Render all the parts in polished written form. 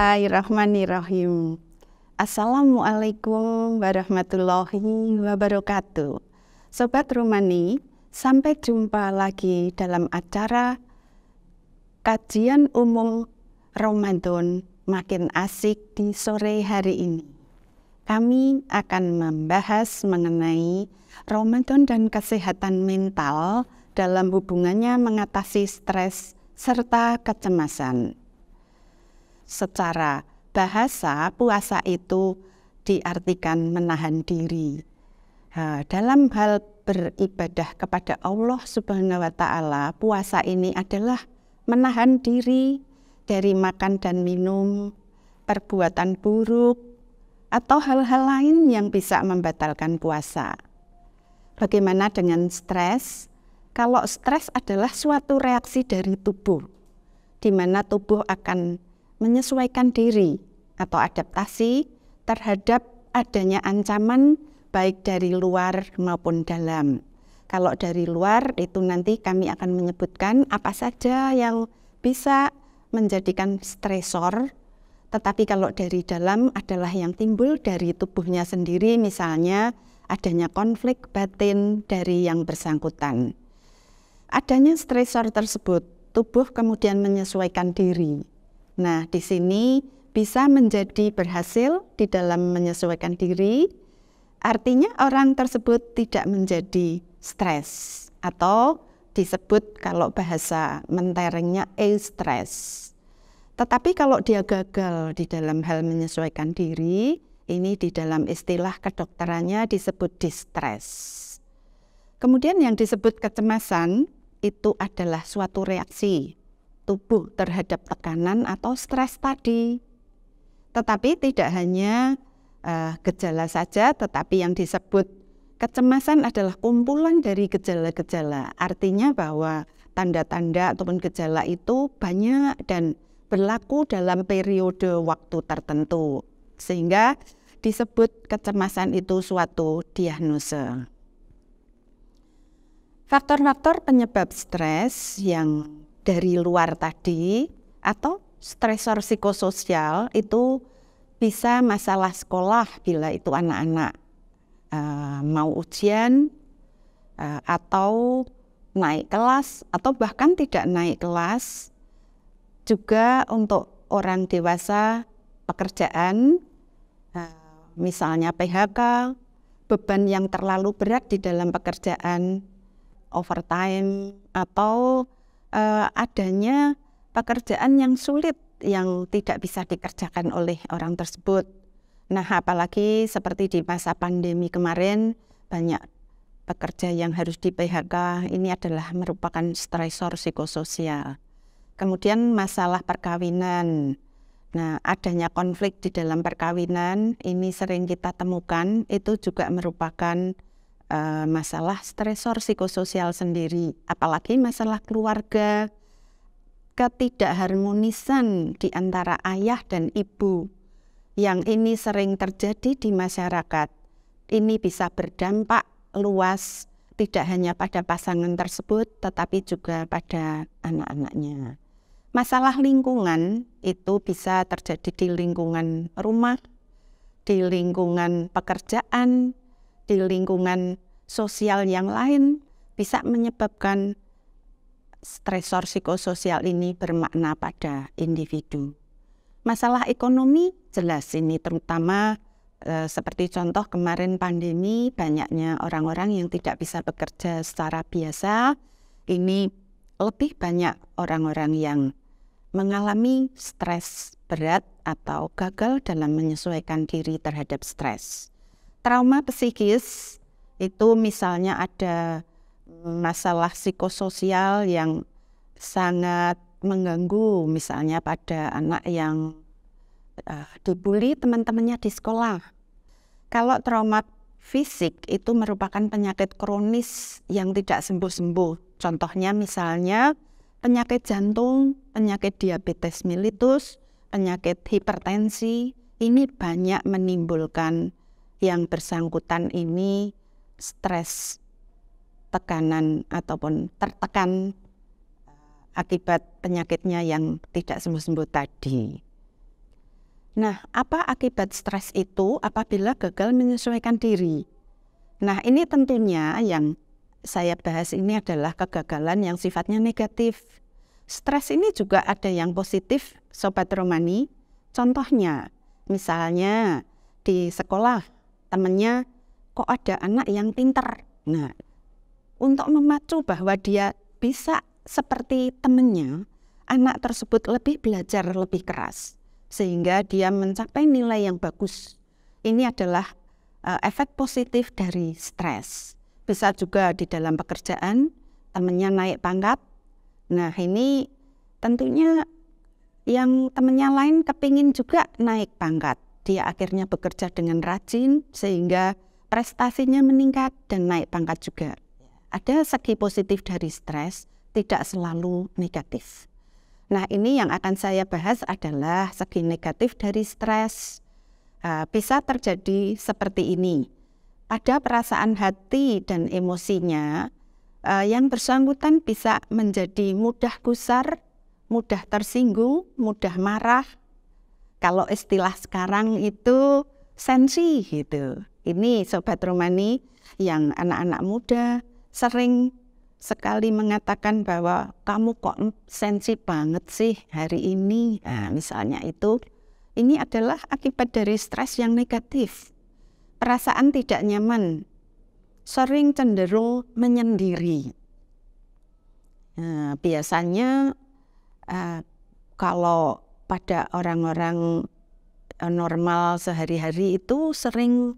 Bismillahirrahmanirrahim. Assalamualaikum warahmatullahi wabarakatuh. Sobat Rumani, sampai jumpa lagi dalam acara kajian umum Ramadan makin asik di sore hari ini. Kami akan membahas mengenai Ramadan dan kesehatan mental dalam hubungannya mengatasi stres serta kecemasan. Secara bahasa, puasa itu diartikan menahan diri. Dalam hal beribadah kepada Allah Subhanahu wa Ta'ala, puasa ini adalah menahan diri dari makan dan minum, perbuatan buruk, atau hal-hal lain yang bisa membatalkan puasa. Bagaimana dengan stres? Kalau stres adalah suatu reaksi dari tubuh, di mana tubuh akan menyesuaikan diri atau adaptasi terhadap adanya ancaman baik dari luar maupun dalam. Kalau dari luar itu nanti kami akan menyebutkan apa saja yang bisa menjadikan stresor, tetapi kalau dari dalam adalah yang timbul dari tubuhnya sendiri, misalnya adanya konflik batin dari yang bersangkutan. Adanya stresor tersebut, tubuh kemudian menyesuaikan diri. Nah, di sini bisa menjadi berhasil di dalam menyesuaikan diri, artinya orang tersebut tidak menjadi stres atau disebut kalau bahasa menterengnya eustress. Tetapi kalau dia gagal di dalam hal menyesuaikan diri, ini di dalam istilah kedokterannya disebut distress. Kemudian yang disebut kecemasan itu adalah suatu reaksi tubuh terhadap tekanan atau stres tadi. Tetapi tidak hanya gejala saja, tetapi yang disebut kecemasan adalah kumpulan dari gejala-gejala. Artinya bahwa tanda-tanda ataupun gejala itu banyak dan berlaku dalam periode waktu tertentu. Sehingga disebut kecemasan itu suatu diagnosa. Faktor-faktor penyebab stres yang dari luar tadi atau stresor psikososial itu bisa masalah sekolah bila itu anak-anak mau ujian atau naik kelas atau bahkan tidak naik kelas. Juga untuk orang dewasa pekerjaan, misalnya PHK, beban yang terlalu berat di dalam pekerjaan, overtime, atau adanya pekerjaan yang sulit yang tidak bisa dikerjakan oleh orang tersebut. Nah, apalagi seperti di masa pandemi kemarin, banyak pekerja yang harus di PHK, ini adalah merupakan stresor psikososial. Kemudian masalah perkawinan. Nah, adanya konflik di dalam perkawinan, ini sering kita temukan, itu juga merupakan masalah stresor psikososial sendiri, apalagi masalah keluarga, ketidakharmonisan di antara ayah dan ibu, yang ini sering terjadi di masyarakat. Ini bisa berdampak luas, tidak hanya pada pasangan tersebut, tetapi juga pada anak-anaknya. Masalah lingkungan itu bisa terjadi di lingkungan rumah, di lingkungan pekerjaan, di lingkungan sosial yang lain, bisa menyebabkan stresor psikososial ini bermakna pada individu. Masalah ekonomi jelas ini terutama seperti contoh kemarin pandemi, banyaknya orang-orang yang tidak bisa bekerja secara biasa. Ini lebih banyak orang-orang yang mengalami stres berat atau gagal dalam menyesuaikan diri terhadap stres. Trauma psikis itu misalnya ada masalah psikososial yang sangat mengganggu, misalnya pada anak yang dibully teman-temannya di sekolah. Kalau trauma fisik itu merupakan penyakit kronis yang tidak sembuh-sembuh. Contohnya misalnya penyakit jantung, penyakit diabetes mellitus, penyakit hipertensi, ini banyak menimbulkan yang bersangkutan ini stres, tekanan ataupun tertekan akibat penyakitnya yang tidak sembuh-sembuh tadi. Nah, apa akibat stres itu apabila gagal menyesuaikan diri? Nah, ini tentunya yang saya bahas ini adalah kegagalan yang sifatnya negatif. Stres ini juga ada yang positif, Sobat Romani. Contohnya, misalnya di sekolah, temannya kok ada anak yang pintar. Nah, untuk memacu bahwa dia bisa seperti temannya, anak tersebut lebih belajar lebih keras, sehingga dia mencapai nilai yang bagus. Ini adalah efek positif dari stres. Bisa juga di dalam pekerjaan, temannya naik pangkat. Nah, ini tentunya yang temannya lain kepingin juga naik pangkat. Dia akhirnya bekerja dengan rajin sehingga prestasinya meningkat dan naik pangkat juga. Ada segi positif dari stres, tidak selalu negatif. Nah, ini yang akan saya bahas adalah segi negatif dari stres. Bisa terjadi seperti ini. Pada perasaan hati dan emosinya, yang bersangkutan bisa menjadi mudah gusar, mudah tersinggung, mudah marah. Kalau istilah sekarang itu sensi gitu. Ini Sobat Romani yang anak-anak muda sering sekali mengatakan bahwa kamu kok sensi banget sih hari ini. Nah, misalnya itu. Ini adalah akibat dari stres yang negatif. Perasaan tidak nyaman, sering cenderung menyendiri. Nah, biasanya kalau pada orang-orang normal sehari-hari itu sering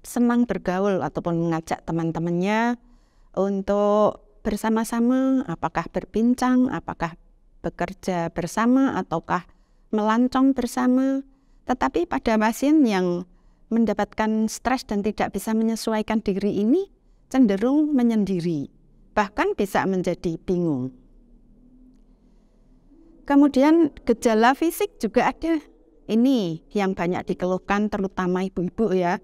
senang bergaul ataupun mengajak teman-temannya untuk bersama-sama, apakah berbincang, apakah bekerja bersama, ataukah melancong bersama. Tetapi pada pasien yang mendapatkan stres dan tidak bisa menyesuaikan diri ini cenderung menyendiri, bahkan bisa menjadi bingung. Kemudian gejala fisik juga ada. Ini yang banyak dikeluhkan terutama ibu-ibu ya.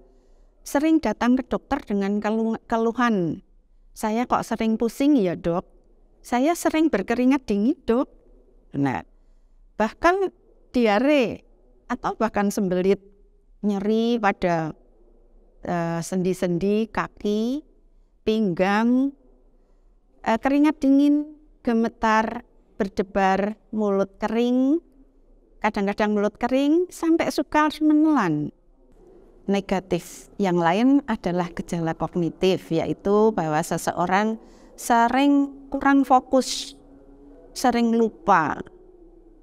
Sering datang ke dokter dengan keluhan. Saya kok sering pusing ya dok. Saya sering berkeringat dingin dok. Nah, bahkan diare atau bahkan sembelit, nyeri pada sendi-sendi, kaki, pinggang, keringat dingin, gemetar, berdebar, mulut kering, kadang-kadang mulut kering sampai sukar menelan. Negatif yang lain adalah gejala kognitif, yaitu bahwa seseorang sering kurang fokus, sering lupa,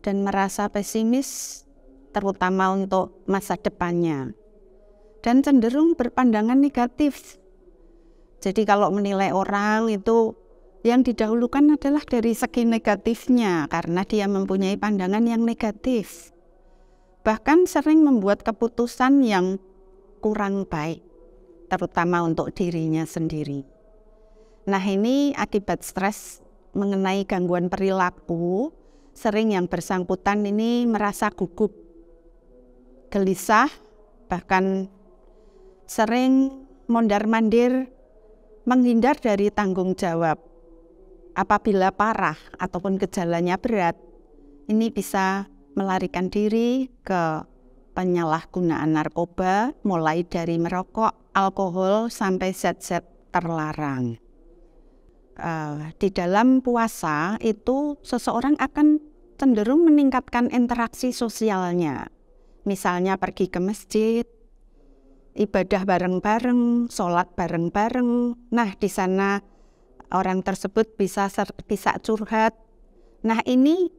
dan merasa pesimis terutama untuk masa depannya, dan cenderung berpandangan negatif. Jadi kalau menilai orang itu yang didahulukan adalah dari segi negatifnya karena dia mempunyai pandangan yang negatif. Bahkan sering membuat keputusan yang kurang baik, terutama untuk dirinya sendiri. Nah, ini akibat stres mengenai gangguan perilaku. Sering yang bersangkutan ini merasa gugup, gelisah, bahkan sering mondar-mandir, menghindar dari tanggung jawab. Apabila parah ataupun gejalanya berat, ini bisa melarikan diri ke penyalahgunaan narkoba, mulai dari merokok, alkohol, sampai zat-zat terlarang. Di dalam puasa itu seseorang akan cenderung meningkatkan interaksi sosialnya. Misalnya pergi ke masjid, ibadah bareng-bareng, sholat bareng-bareng. Nah, di sana orang tersebut bisa curhat. Nah, ini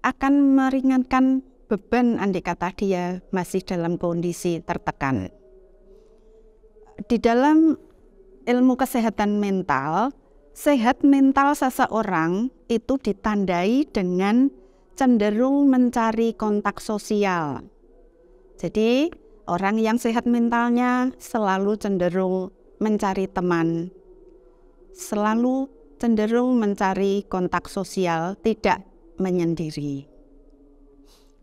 akan meringankan beban andai kata dia masih dalam kondisi tertekan. Di dalam ilmu kesehatan mental, sehat mental seseorang itu ditandai dengan cenderung mencari kontak sosial. Jadi, orang yang sehat mentalnya selalu cenderung mencari teman, selalu cenderung mencari kontak sosial, tidak menyendiri.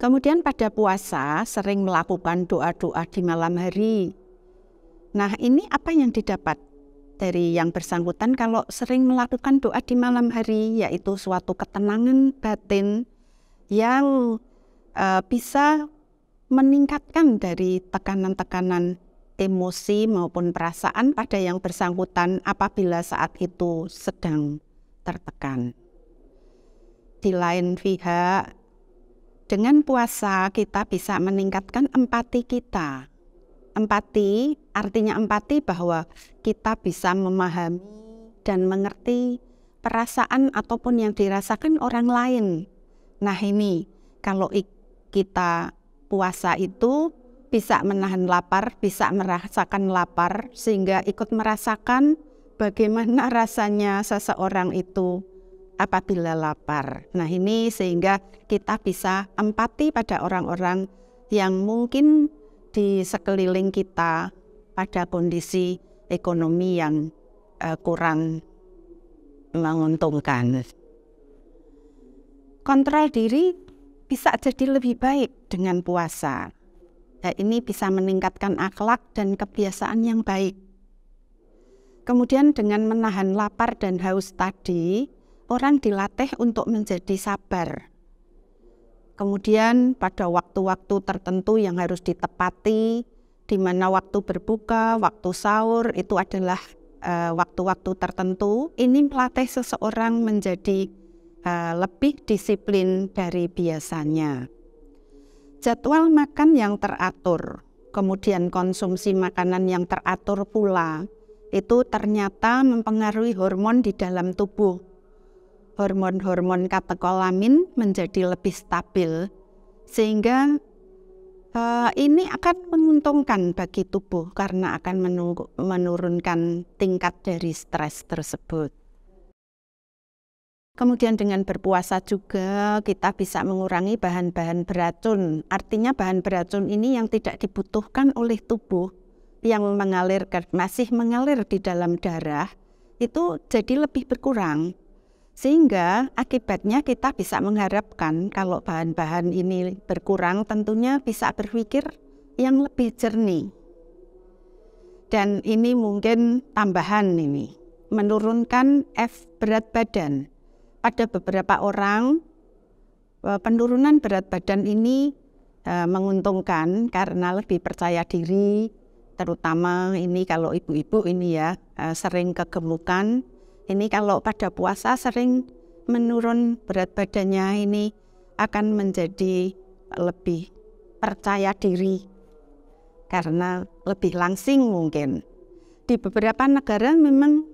Kemudian pada puasa sering melakukan doa-doa di malam hari. Nah, ini apa yang didapat dari yang bersangkutan kalau sering melakukan doa di malam hari, yaitu suatu ketenangan batin yang bisa meningkatkan dari tekanan-tekanan emosi maupun perasaan pada yang bersangkutan apabila saat itu sedang tertekan. Di lain pihak, dengan puasa kita bisa meningkatkan empati kita. Empati artinya empati bahwa kita bisa memahami dan mengerti perasaan ataupun yang dirasakan orang lain. Nah ini, kalau kita puasa itu bisa menahan lapar, bisa merasakan lapar, sehingga ikut merasakan bagaimana rasanya seseorang itu apabila lapar. Nah ini sehingga kita bisa empati pada orang-orang yang mungkin di sekeliling kita pada kondisi ekonomi yang kurang menguntungkan. Kontrol diri bisa jadi lebih baik dengan puasa. Nah, ini bisa meningkatkan akhlak dan kebiasaan yang baik. Kemudian dengan menahan lapar dan haus tadi, orang dilatih untuk menjadi sabar. Kemudian pada waktu-waktu tertentu yang harus ditepati, di mana waktu berbuka, waktu sahur itu adalah waktu-waktu tertentu, ini melatih seseorang menjadi lebih disiplin dari biasanya. Jadwal makan yang teratur, kemudian konsumsi makanan yang teratur pula, itu ternyata mempengaruhi hormon di dalam tubuh. Hormon-hormon katekolamin menjadi lebih stabil, sehingga ini akan menguntungkan bagi tubuh karena akan menurunkan tingkat dari stres tersebut. Kemudian dengan berpuasa juga kita bisa mengurangi bahan-bahan beracun. Artinya bahan beracun ini yang tidak dibutuhkan oleh tubuh, yang masih mengalir di dalam darah, itu jadi lebih berkurang. Sehingga akibatnya kita bisa mengharapkan kalau bahan-bahan ini berkurang tentunya bisa berpikir yang lebih jernih. Dan ini mungkin tambahan ini, menurunkan berat badan. Pada beberapa orang, penurunan berat badan ini menguntungkan karena lebih percaya diri, terutama ini kalau ibu-ibu ini ya sering kegemukan. Ini kalau pada puasa sering menurun berat badannya, ini akan menjadi lebih percaya diri karena lebih langsing mungkin. Di beberapa negara memang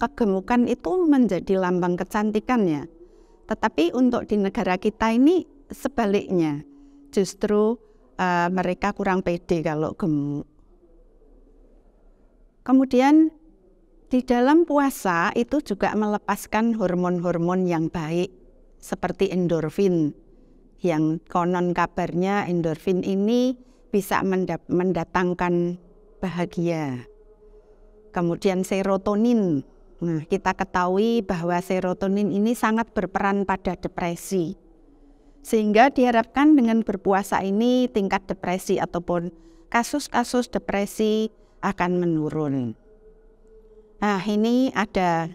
kegemukan itu menjadi lambang kecantikan ya. Tetapi untuk di negara kita ini sebaliknya, justru mereka kurang pede kalau gemuk. Kemudian di dalam puasa itu juga melepaskan hormon-hormon yang baik seperti endorfin, yang konon kabarnya endorfin ini bisa mendatangkan bahagia. Kemudian serotonin. Nah, kita ketahui bahwa serotonin ini sangat berperan pada depresi. Sehingga diharapkan dengan berpuasa ini tingkat depresi ataupun kasus-kasus depresi akan menurun. Nah, ini ada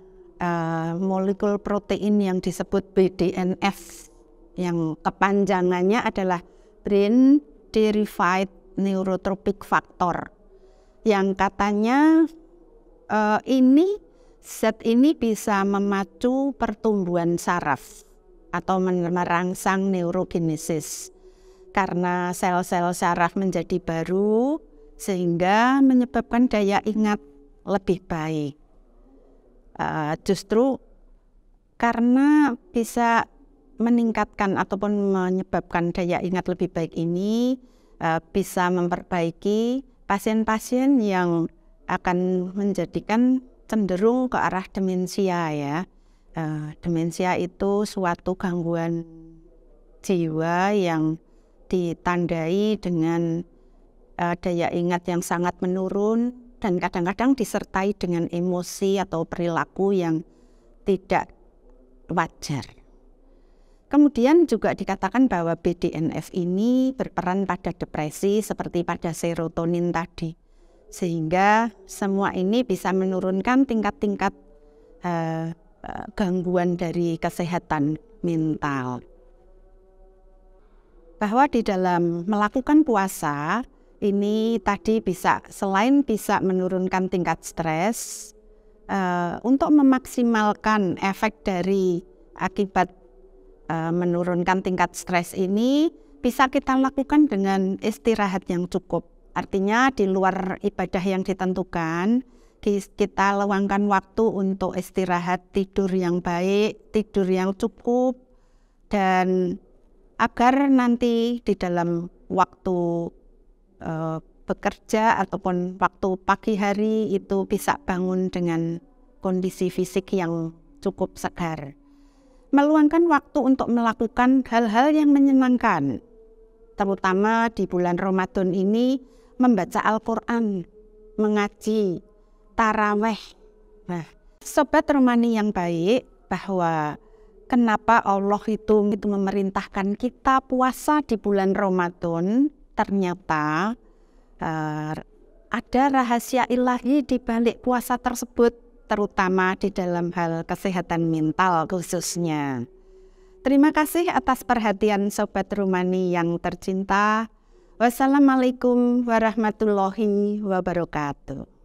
molekul protein yang disebut BDNF, yang kepanjangannya adalah Brain Derived Neurotrophic Factor, yang katanya zat ini bisa memacu pertumbuhan saraf atau merangsang neurogenesis karena sel-sel saraf menjadi baru, sehingga menyebabkan daya ingat lebih baik. Justru karena bisa meningkatkan ataupun menyebabkan daya ingat lebih baik ini, bisa memperbaiki pasien-pasien yang akan menjadikan cenderung ke arah demensia ya. Demensia itu suatu gangguan jiwa yang ditandai dengan daya ingat yang sangat menurun dan kadang-kadang disertai dengan emosi atau perilaku yang tidak wajar. Kemudian juga dikatakan bahwa BDNF ini berperan pada depresi seperti pada serotonin tadi. Sehingga semua ini bisa menurunkan tingkat-tingkat gangguan dari kesehatan mental. bahwa di dalam melakukan puasa ini tadi selain bisa menurunkan tingkat stres, untuk memaksimalkan efek dari akibat menurunkan tingkat stres ini bisa kita lakukan dengan istirahat yang cukup. Artinya di luar ibadah yang ditentukan, kita luangkan waktu untuk istirahat, tidur yang baik, tidur yang cukup, dan agar nanti di dalam waktu bekerja ataupun waktu pagi hari itu bisa bangun dengan kondisi fisik yang cukup segar. Meluangkan waktu untuk melakukan hal-hal yang menyenangkan, terutama di bulan Ramadan ini, membaca Al-Quran, mengaji, taraweh. Nah, Sobat Romani yang baik, bahwa kenapa Allah itu memerintahkan kita puasa di bulan Ramadan, ternyata ada rahasia ilahi di balik puasa tersebut, terutama di dalam hal kesehatan mental khususnya. Terima kasih atas perhatian Sobat Romani yang tercinta. Wassalamualaikum warahmatullahi wabarakatuh.